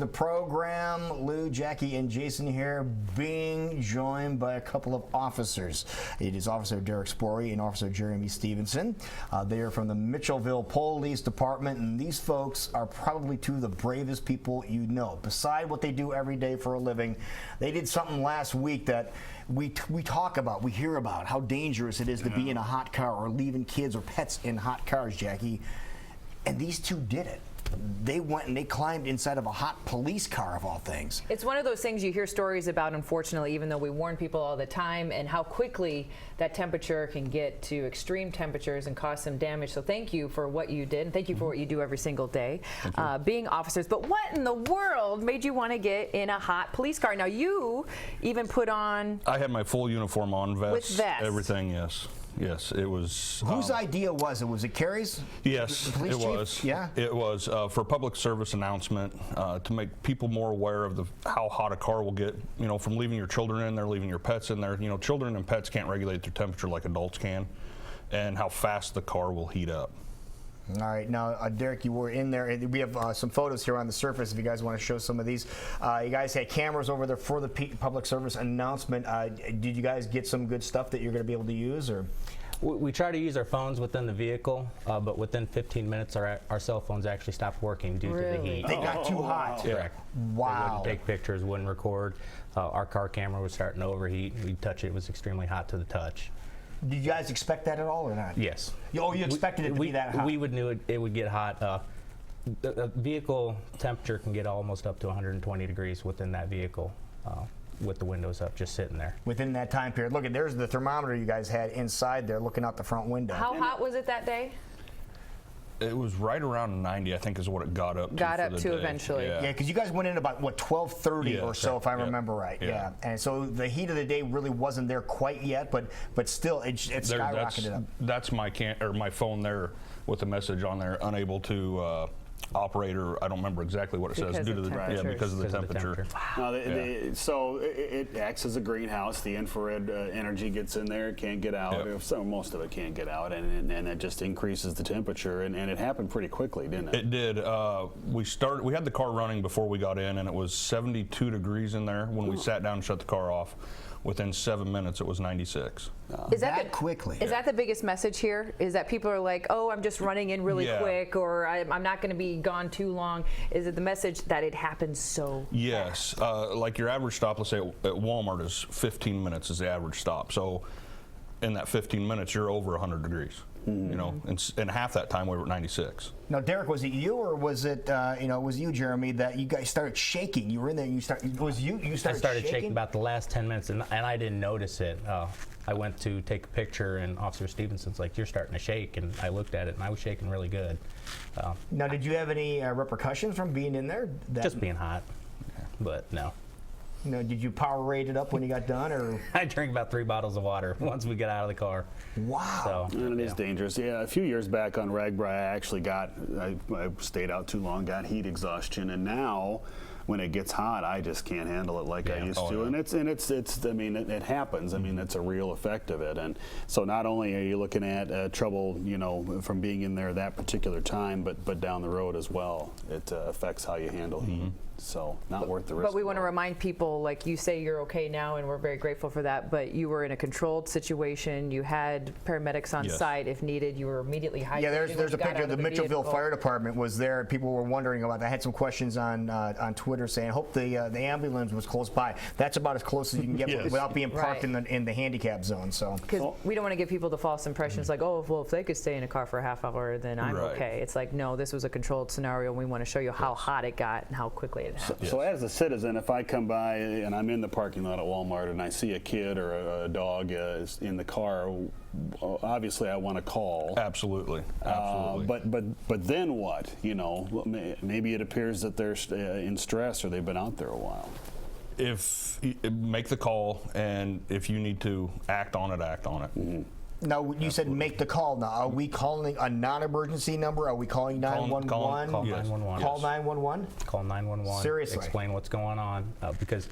The program, Lou, Jackie, and Jason here, being joined by a couple of officers. It is Officer Derek Spory and Officer Jeremy Stevenson. They are from the Mitchellville Police Department, and these folks are probably two of the bravest people you know. Beside what they do every day for a living, they did something last week that we talk about, we hear about, how dangerous it is to be in a hot car or leaving kids or pets in hot cars, Jackie. And these two did it. They went and they climbed inside of a hot police car, of all things. It's one of those things you hear stories about, unfortunately, even though we warn people all the time, and how quickly that temperature can get to extreme temperatures and cause some damage. So thank you for what you did, and thank you for what you do every single day, being officers. But what in the world made you want to get in a hot police car? Now, you even put on... I had my full uniform on, vest, with vest. Everything, yes. Yes, it was. Whose idea was it? Was it Kerry's? Yes, the police it chief? was. Yeah, it was for a public service announcement to make people more aware of how hot a car will get. You know, from leaving your children in there, leaving your pets in there. You know, children and pets can't regulate their temperature like adults can, and how fast the car will heat up. All right, now Derek, you were in there. We have some photos here on the surface if you guys want to show some of these. You guys had cameras over there for the public service announcement. Did you guys get some good stuff that you're going to be able to use, or? We try to use our phones within the vehicle, but within 15 minutes our cell phones actually stopped working due to the heat. They got too hot. Correct. Wow. They wouldn't take pictures, wouldn't record. Our car camera was starting to overheat. We'd touch it. It was extremely hot to the touch. Did you guys expect that at all or not? Yes. Oh, you expected it to be that hot? We knew it would get hot. The vehicle temperature can get almost up to 120 degrees within that vehicle with the windows up, just sitting there. Within that time period. Look, there's the thermometer you guys had inside there looking out the front window. How hot was it that day? It was right around 90, I think, is what it got up to. Got up to eventually. Yeah, because you guys went in about, what, 12:30 or so, if I remember right. Yeah. And so the heat of the day really wasn't there quite yet, but still, it skyrocketed up. That's my phone there with a message on there, unable to operate, or I don't remember exactly what it says, due to because of the temperature. Wow. So it acts as a greenhouse. The infrared energy gets in there, it can't get out. So most of it can't get out, and it just increases the temperature. And it happened pretty quickly, didn't it? It did. We had the car running before we got in, and it was 72 degrees in there when we sat down and shut the car off. Within 7 minutes, it was 96. Is that quickly? Is that the biggest message here? Is that people are like, oh, I'm just running in really quick, or I'm not going to be gone too long? Is it the message that it happens so Yes. Like your average stop, let's say at Walmart, is 15 minutes is the average stop. So in that 15 minutes, you're over 100 degrees. You know, and half that time we were at 96. Now, Derek, was it you or was it was you, Jeremy, that you guys started shaking? You were in there and you started I started shaking about the last 10 minutes, and I didn't notice it. I went to take a picture, and Officer Stevenson's like, "You're starting to shake," and I looked at it, and I was shaking really good. Now, did you have any repercussions from being in there? Just being hot, but no. You know, did you Powerade it up when you got done, or? I drank about 3 bottles of water once we got out of the car. Wow. So, and it is dangerous. Yeah, a few years back on Ragbri, I actually I stayed out too long, got heat exhaustion, and now when it gets hot, I just can't handle it like I used to. And it's I mean, it happens. I mean, it's a real effect of it. And so not only are you looking at trouble, you know, from being in there that particular time, but down the road as well. It affects how you handle heat. So not worth the risk. But we want to remind people, like you say, you're okay now, and we're very grateful for that. But you were in a controlled situation. You had paramedics on site if needed. You were immediately hydrated. Yeah, there's a picture. The Mitchellville Fire Department was there. People were wondering about that. I had some questions on Twitter saying, "Hope the ambulance was close by." That's about as close as you can get without being parked in the handicap zone. So because we don't want to give people the false impressions, like, oh, well, if they could stay in a car for a half hour, then I'm okay. It's like, no, this was a controlled scenario, and we want to show you how hot it got and how quickly it happened. So as a citizen, if I come by and I'm in the parking lot at Walmart and I see a kid or a dog in the car, obviously I want to call. Absolutely. But then what? You know, maybe it appears that they're in stress or they've been out there a while. If make the call, and if you need to act on it, act on it. Now, you said make the call. Now, are we calling a non-emergency number? Are we calling 911? Call 911. Call 911? Call 911. Seriously? Explain what's going on, because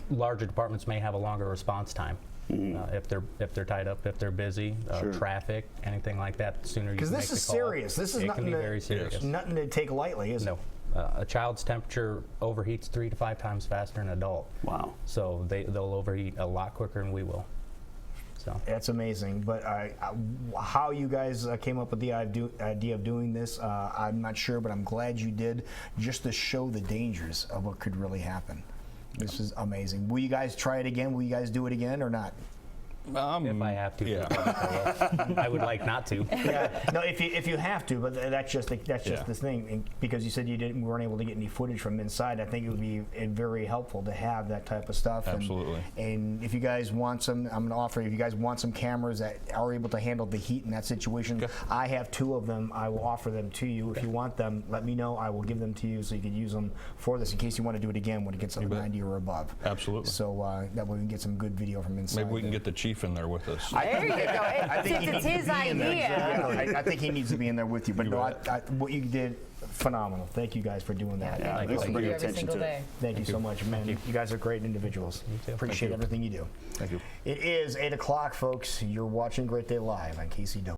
larger departments may have a longer response time. If they're tied up, if they're busy, traffic, anything like that, the sooner you can make the call. Because this is serious. This is nothing can be very serious. Nothing to take lightly, is it? No. A child's temperature overheats 3 to 5 times faster than an adult. Wow. So they'll overheat a lot quicker than we will. So That's amazing. But how you guys came up with the idea of doing this, I'm not sure, but I'm glad you did, just to show the dangers of what could really happen. This is amazing. Will you guys try it again? Will you guys do it again or not? if I have to, yeah. I will. I would like not to. Yeah. No, if you have to, but that's just Yeah. this thing. And because you said you weren't able to get any footage from inside, I think it would be very helpful to have that type of stuff. Absolutely. And if you guys want some, I'm going to offer. If you guys want some cameras that are able to handle the heat in that situation, Okay. I have 2 of them. I will offer them to you. If you want them, let me know. I will give them to you so you can use them for this in case you want to do it again when it gets up to bet. 90 or above. Absolutely. So that way we can get some good video from inside. Maybe we can there. get the chief in there with us. There you go. I think Since he it's needs his to be in there. idea. Yeah, I think he needs to be in there with you. But You no, bet. what you did, phenomenal. Thank you guys for doing that. Yeah, Thank thanks for you. bringing Every attention single to it. day. Thank you so much, man. You guys are great individuals. too. Appreciate everything you do. Thank you. It is 8 o'clock, folks. You're watching Great Day Live on KCW.